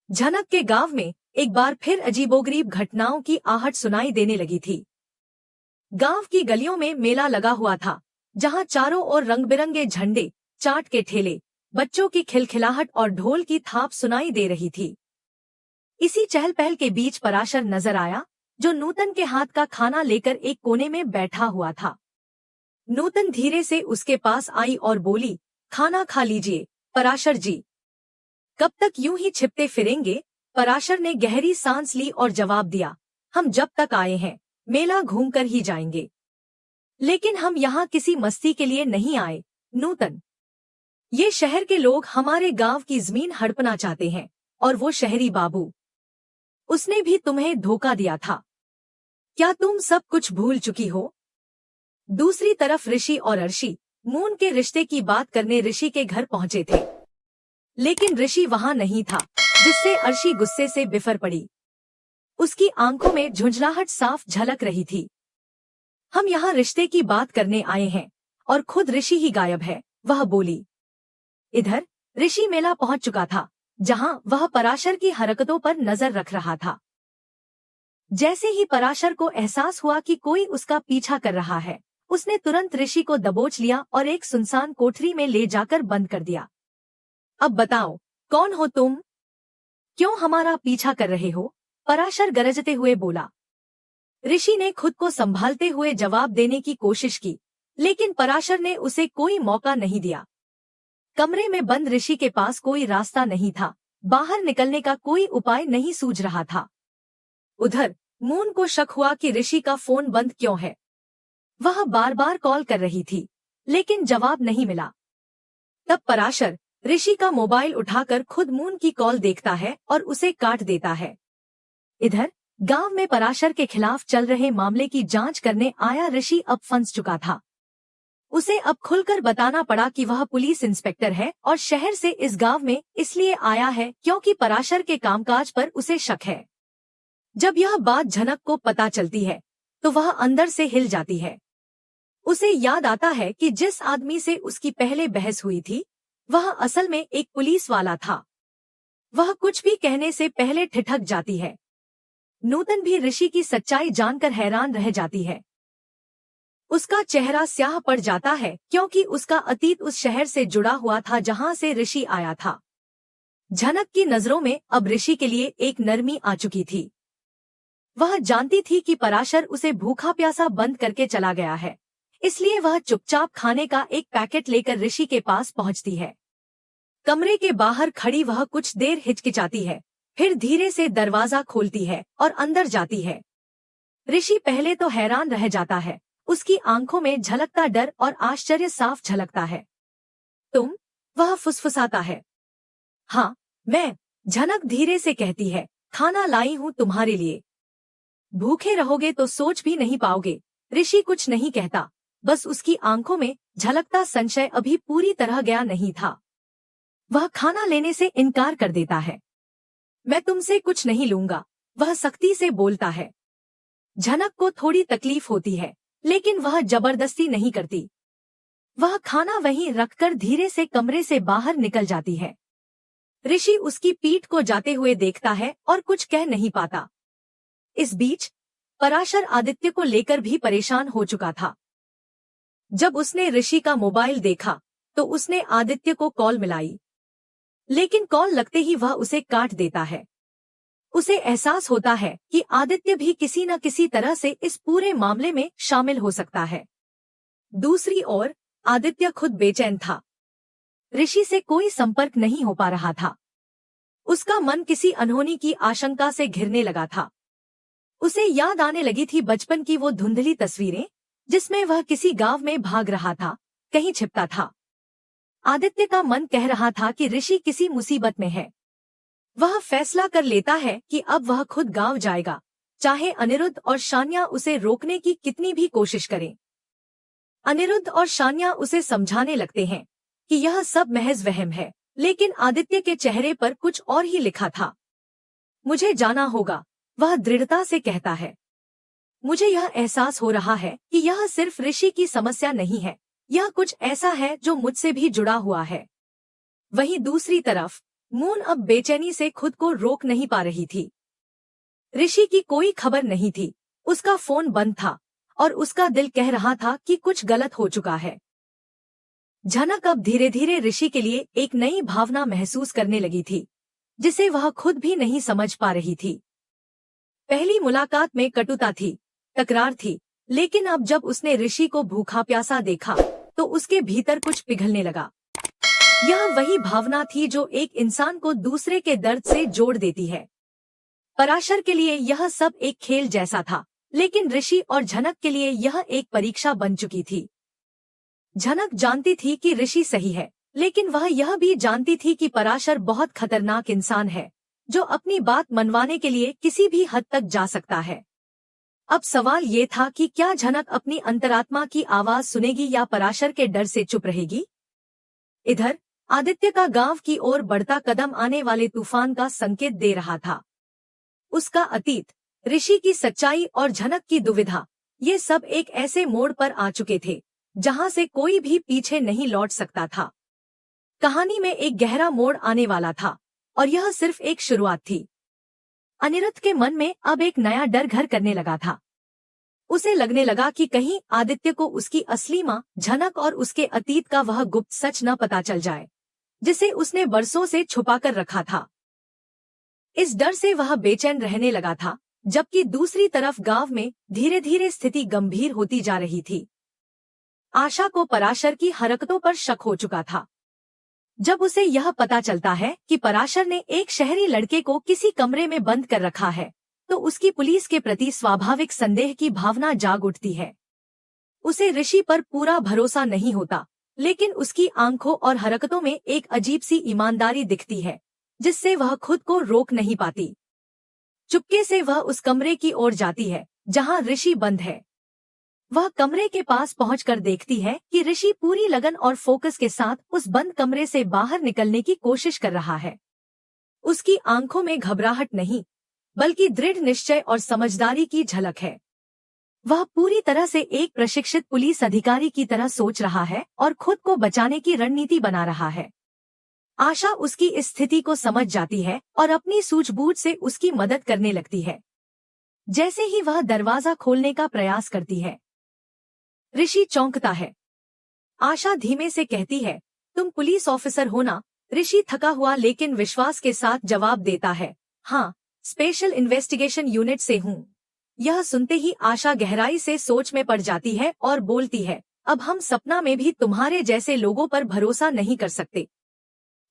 झनक के गांव में एक बार फिर अजीबोगरीब घटनाओं की आहट सुनाई देने लगी थी। गांव की गलियों में मेला लगा हुआ था, जहां चारों ओर रंग बिरंगे झंडे, चाट के ठेले, बच्चों की खिलखिलाहट और ढोल की थाप सुनाई दे रही थी। इसी चहल पहल के बीच पराशर नजर आया, जो नूतन के हाथ का खाना लेकर एक कोने में बैठा हुआ था। नूतन धीरे से उसके पास आई और बोली, खाना खा लीजिए पराशर जी। कब तक यूं ही छिपते फिरेंगे? पराशर ने गहरी सांस ली और जवाब दिया, हम जब तक आए हैं मेला घूमकर ही जाएंगे। लेकिन हम यहाँ किसी मस्ती के लिए नहीं आए नूतन। ये शहर के लोग हमारे गांव की जमीन हड़पना चाहते हैं, और वो शहरी बाबू, उसने भी तुम्हें धोखा दिया था। क्या तुम सब कुछ भूल चुकी हो? दूसरी तरफ ऋषि और अर्शी मून के रिश्ते की बात करने ऋषि के घर पहुंचे थे, लेकिन ऋषि वहां नहीं था, जिससे अर्शी गुस्से से बिफर पड़ी। उसकी आंखों में झुंझलाहट साफ झलक रही थी। हम यहाँ रिश्ते की बात करने आए हैं, और खुद ऋषि ही गायब है, वह बोली। इधर ऋषि मेला पहुंच चुका था, जहां वह पराशर की हरकतों पर नजर रख रहा था। जैसे ही पराशर को एहसास हुआ कि कोई उसका पीछा कर रहा है, उसने तुरंत ऋषि को दबोच लिया और एक सुनसान कोठरी में ले जाकर बंद कर दिया। अब बताओ, कौन हो तुम? क्यों हमारा पीछा कर रहे हो? पराशर गरजते हुए बोला। ऋषि ने खुद को संभालते हुए जवाब देने की कोशिश की, लेकिन पराशर ने उसे कोई मौका नहीं दिया। कमरे में बंद ऋषि के पास कोई रास्ता नहीं था, बाहर निकलने का कोई उपाय नहीं सूझ रहा था। उधर मून को शक हुआ कि ऋषि का फोन बंद क्यों है। वह बार बार कॉल कर रही थी, लेकिन जवाब नहीं मिला। तब पराशर ऋषि का मोबाइल उठाकर खुद मून की कॉल देखता है और उसे काट देता है। इधर गांव में पराशर के खिलाफ चल रहे मामले की जांच करने आया ऋषि अब फंस चुका था। उसे अब खुलकर बताना पड़ा कि वह पुलिस इंस्पेक्टर है और शहर से इस गांव में इसलिए आया है क्योंकि पराशर के कामकाज पर उसे शक है। जब यह बात झनक को पता चलती है, तो वह अंदर से हिल जाती है। उसे याद आता है कि जिस आदमी से उसकी पहले बहस हुई थी, वह असल में एक पुलिस वाला था। वह कुछ भी कहने से पहले ठिठक जाती है। नूतन भी ऋषि की सच्चाई जानकर हैरान रह जाती है। उसका चेहरा स्याह पड़ जाता है, क्योंकि उसका अतीत उस शहर से जुड़ा हुआ था जहां से ऋषि आया था। झनक की नजरों में अब ऋषि के लिए एक नरमी आ चुकी थी। वह जानती थी कि पराशर उसे भूखा प्यासा बंद करके चला गया है, इसलिए वह चुपचाप खाने का एक पैकेट लेकर ऋषि के पास पहुंचती है। कमरे के बाहर खड़ी वह कुछ देर हिचकिचाती है, फिर धीरे से दरवाजा खोलती है और अंदर जाती है। ऋषि पहले तो हैरान रह जाता है, उसकी आंखों में झलकता डर और आश्चर्य साफ झलकता है। तुम? वह फुसफुसाता है। हाँ, मैं, झनक धीरे से कहती है, खाना लाई हूँ तुम्हारे लिए। भूखे रहोगे तो सोच भी नहीं पाओगे। ऋषि कुछ नहीं कहता, बस उसकी आंखों में झलकता संशय अभी पूरी तरह गया नहीं था। वह खाना लेने से इनकार कर देता है। मैं तुमसे कुछ नहीं लूंगा, वह सख्ती से बोलता है। झनक को थोड़ी तकलीफ होती है, लेकिन वह जबरदस्ती नहीं करती। वह खाना वहीं रखकर धीरे से कमरे से बाहर निकल जाती है। ऋषि उसकी पीठ को जाते हुए देखता है और कुछ कह नहीं पाता। इस बीच पराशर आदित्य को लेकर भी परेशान हो चुका था। जब उसने ऋषि का मोबाइल देखा, तो उसने आदित्य को कॉल मिलाई, लेकिन कॉल लगते ही वह उसे काट देता है। उसे एहसास होता है कि आदित्य भी किसी न किसी तरह से इस पूरे मामले में शामिल हो सकता है। दूसरी ओर आदित्य खुद बेचैन था। ऋषि से कोई संपर्क नहीं हो पा रहा था। उसका मन किसी अनहोनी की आशंका से घिरने लगा था। उसे याद आने लगी थी बचपन की वो धुंधली तस्वीरें, जिसमें वह किसी गांव में भाग रहा था, कहीं छिपता था। आदित्य का मन कह रहा था कि ऋषि किसी मुसीबत में है। वह फैसला कर लेता है कि अब वह खुद गांव जाएगा, चाहे अनिरुद्ध और शान्या उसे रोकने की कितनी भी कोशिश करें। अनिरुद्ध और शान्या उसे समझाने लगते हैं कि यह सब महज वहम है, लेकिन आदित्य के चेहरे पर कुछ और ही लिखा था। मुझे जाना होगा, वह दृढ़ता से कहता है। मुझे यह एहसास हो रहा है कि यह सिर्फ ऋषि की समस्या नहीं है, यह कुछ ऐसा है जो मुझसे भी जुड़ा हुआ है। वहीं दूसरी तरफ मून अब बेचैनी से खुद को रोक नहीं पा रही थी। ऋषि की कोई खबर नहीं थी, उसका फोन बंद था और उसका दिल कह रहा था कि कुछ गलत हो चुका है। झनक अब धीरे धीरे ऋषि के लिए एक नई भावना महसूस करने लगी थी, जिसे वह खुद भी नहीं समझ पा रही थी। पहली मुलाकात में कटुता थी, तकरार थी, लेकिन अब जब उसने ऋषि को भूखा प्यासा देखा तो उसके भीतर कुछ पिघलने लगा। यह वही भावना थी जो एक इंसान को दूसरे के दर्द से जोड़ देती है। पराशर के लिए यह सब एक खेल जैसा था, लेकिन ऋषि और झनक के लिए यह एक परीक्षा बन चुकी थी। झनक जानती थी कि ऋषि सही है, लेकिन वह यह भी जानती थी कि पराशर बहुत खतरनाक इंसान है, जो अपनी बात मनवाने के लिए किसी भी हद तक जा सकता है। अब सवाल ये था कि क्या झनक अपनी अंतरात्मा की आवाज सुनेगी या पराशर के डर से चुप रहेगी। इधर आदित्य का गांव की ओर बढ़ता कदम आने वाले तूफान का संकेत दे रहा था। उसका अतीत, ऋषि की सच्चाई और झनक की दुविधा, ये सब एक ऐसे मोड़ पर आ चुके थे जहां से कोई भी पीछे नहीं लौट सकता था। कहानी में एक गहरा मोड़ आने वाला था और यह सिर्फ एक शुरुआत थी। अनिरुद्ध के मन में अब एक नया डर घर करने लगा था। उसे लगने लगा कि कहीं आदित्य को उसकी असली मां झनक और उसके अतीत का वह गुप्त सच न पता चल जाए, जिसे उसने बरसों से छुपाकर रखा था। इस डर से वह बेचैन रहने लगा था, जबकि दूसरी तरफ गांव में धीरे धीरे स्थिति गंभीर होती जा रही थी। आशा को पराशर की हरकतों पर शक हो चुका था। जब उसे यह पता चलता है कि पराशर ने एक शहरी लड़के को किसी कमरे में बंद कर रखा है, तो उसकी पुलिस के प्रति स्वाभाविक संदेह की भावना जाग उठती है। उसे ऋषि पर पूरा भरोसा नहीं होता, लेकिन उसकी आंखों और हरकतों में एक अजीब सी ईमानदारी दिखती है, जिससे वह खुद को रोक नहीं पाती। चुपके से वह उस कमरे की ओर जाती है जहां ऋषि बंद है। वह कमरे के पास पहुंचकर देखती है कि ऋषि पूरी लगन और फोकस के साथ उस बंद कमरे से बाहर निकलने की कोशिश कर रहा है। उसकी आंखों में घबराहट नहीं, बल्कि दृढ़ निश्चय और समझदारी की झलक है। वह पूरी तरह से एक प्रशिक्षित पुलिस अधिकारी की तरह सोच रहा है और खुद को बचाने की रणनीति बना रहा है। आशा उसकी इस स्थिति को समझ जाती है और अपनी सूझबूझ से उसकी मदद करने लगती है। जैसे ही वह दरवाजा खोलने का प्रयास करती है, ऋषि चौंकता है। आशा धीमे से कहती है, तुम पुलिस ऑफिसर हो ना? ऋषि थका हुआ लेकिन विश्वास के साथ जवाब देता है, हाँ, स्पेशल इन्वेस्टिगेशन यूनिट से हूँ। यह सुनते ही आशा गहराई से सोच में पड़ जाती है और बोलती है, अब हम सपना में भी तुम्हारे जैसे लोगों पर भरोसा नहीं कर सकते।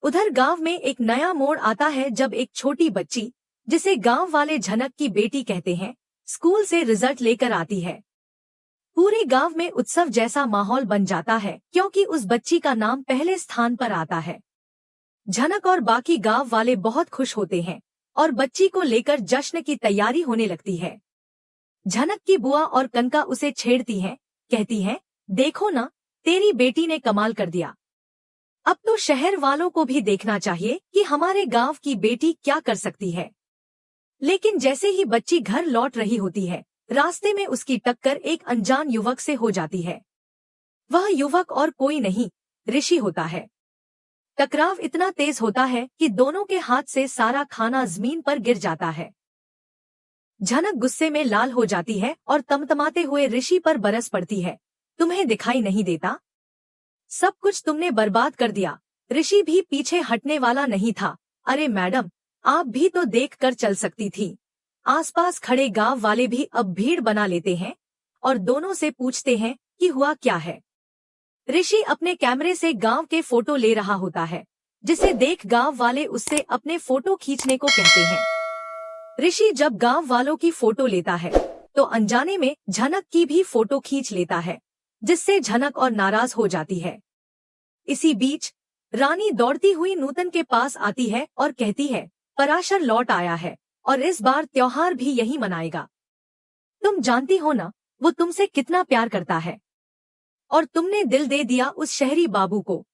उधर गांव में एक नया मोड़ आता है जब एक छोटी बच्ची, जिसे गांव वाले झनक की बेटी कहते हैं, स्कूल से रिजल्ट लेकर आती है। पूरे गांव में उत्सव जैसा माहौल बन जाता है क्योंकि उस बच्ची का नाम पहले स्थान पर आता है। झनक और बाकी गांव वाले बहुत खुश होते हैं और बच्ची को लेकर जश्न की तैयारी होने लगती है। झनक की बुआ और कनका उसे छेड़ती हैं, कहती हैं, देखो ना, तेरी बेटी ने कमाल कर दिया। अब तो शहर वालों को भी देखना चाहिए कि हमारे गांव की बेटी क्या कर सकती है। लेकिन जैसे ही बच्ची घर लौट रही होती है, रास्ते में उसकी टक्कर एक अनजान युवक से हो जाती है। वह युवक और कोई नहीं, ऋषि होता है। टकराव इतना तेज होता है कि दोनों के हाथ से सारा खाना जमीन पर गिर जाता है। झनक गुस्से में लाल हो जाती है और तमतमाते हुए ऋषि पर बरस पड़ती है, तुम्हें दिखाई नहीं देता? सब कुछ तुमने बर्बाद कर दिया। ऋषि भी पीछे हटने वाला नहीं था। अरे मैडम, आप भी तो देख कर चल सकती थी। आसपास खड़े गांव वाले भी अब भीड़ बना लेते हैं और दोनों से पूछते हैं कि हुआ क्या है। ऋषि अपने कैमरे से गांव के फोटो ले रहा होता है, जिसे देख गांव वाले उससे अपने फोटो खींचने को कहते हैं। ऋषि जब गांव वालों की फोटो लेता है तो अनजाने में झनक की भी फोटो खींच लेता है, जिससे झनक और नाराज हो जाती है। इसी बीच रानी दौड़ती हुई नूतन के पास आती है और कहती है, पराशर लौट आया है और इस बार त्योहार भी यही मनाएगा। तुम जानती हो ना, वो तुमसे कितना प्यार करता है। और तुमने दिल दे दिया उस शहरी बाबू को,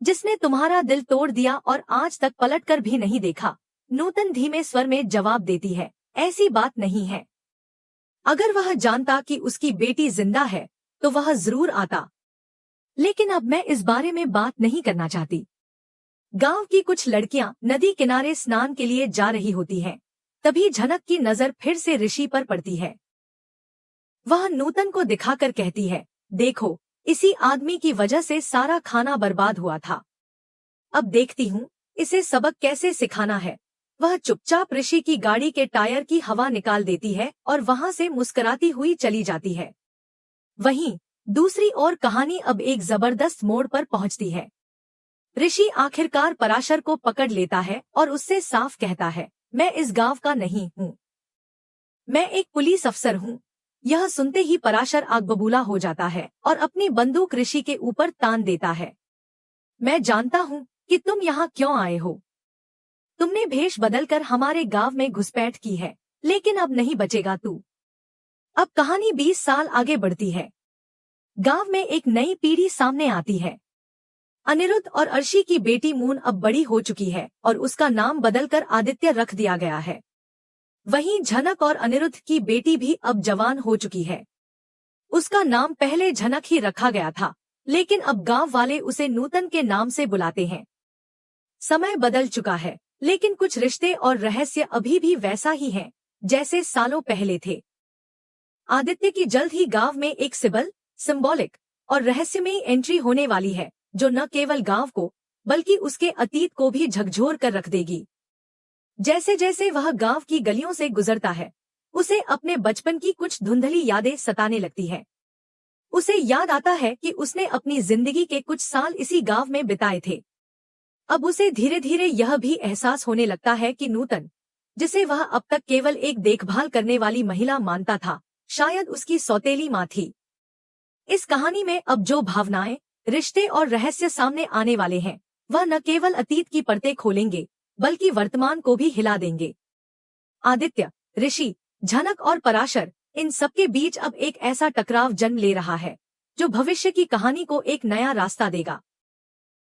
जिसने तुम्हारा दिल तोड़ दिया और आज तक पलटकर भी नहीं देखा। नूतन धीमे स्वर में जवाब देती है, ऐसी बात नहीं है। अगर वह जानता कि उसकी बेटी जिंदा है तो वह जरूर आता, लेकिन अब मैं इस बारे में बात नहीं करना चाहती। गांव की कुछ लड़कियां नदी किनारे स्नान के लिए जा रही होती हैं। तभी झनक की नजर फिर से ऋषि पर पड़ती है। वह नूतन को दिखाकर कहती है, देखो, इसी आदमी की वजह से सारा खाना बर्बाद हुआ था। अब देखती हूँ इसे सबक कैसे सिखाना है। वह चुपचाप ऋषि की गाड़ी के टायर की हवा निकाल देती है और वहां से मुस्कुराती हुई चली जाती है। वहीं दूसरी ओर कहानी अब एक जबरदस्त मोड़ पर पहुंचती है। ऋषि आखिरकार पराशर को पकड़ लेता है और उससे साफ कहता है, मैं इस गांव का नहीं हूँ, मैं एक पुलिस अफसर हूँ। यह सुनते ही पराशर आग बबूला हो जाता है और अपनी बंदूक ऋषि के ऊपर तान देता है। मैं जानता हूँ कि तुम यहाँ क्यों आए हो। तुमने भेष बदलकर हमारे गांव में घुसपैठ की है, लेकिन अब नहीं बचेगा तू। अब कहानी 20 साल आगे बढ़ती है। गांव में एक नई पीढ़ी सामने आती है। अनिरुद्ध और अर्शी की बेटी मून अब बड़ी हो चुकी है और उसका नाम बदलकर आदित्य रख दिया गया है। वहीं झनक और अनिरुद्ध की बेटी भी अब जवान हो चुकी है। उसका नाम पहले झनक ही रखा गया था, लेकिन अब गांव वाले उसे नूतन के नाम से बुलाते हैं। समय बदल चुका है, लेकिन कुछ रिश्ते और रहस्य अभी भी वैसा ही हैं, जैसे सालों पहले थे। आदित्य की जल्द ही गांव में एक सिंबॉलिक और रहस्यमयी एंट्री होने वाली है, जो न केवल गांव को बल्कि उसके अतीत को भी झकझोर कर रख देगी। जैसे जैसे वह गांव की गलियों से गुजरता है, उसे अपने बचपन की कुछ धुंधली यादें सताने लगती है। उसे याद आता है कि उसने अपनी जिंदगी के कुछ साल इसी गांव में बिताए थे। अब उसे धीरे धीरे यह भी एहसास होने लगता है कि नूतन, जिसे वह अब तक केवल एक देखभाल करने वाली महिला मानता था, शायद उसकी सौतेली माँ थी। इस कहानी में अब जो भावनाएं, रिश्ते और रहस्य सामने आने वाले हैं, वह न केवल अतीत की परतें खोलेंगे, बल्कि वर्तमान को भी हिला देंगे। आदित्य, ऋषि, झनक और पराशर, इन सबके बीच अब एक ऐसा टकराव जन्म ले रहा है, जो भविष्य की कहानी को एक नया रास्ता देगा।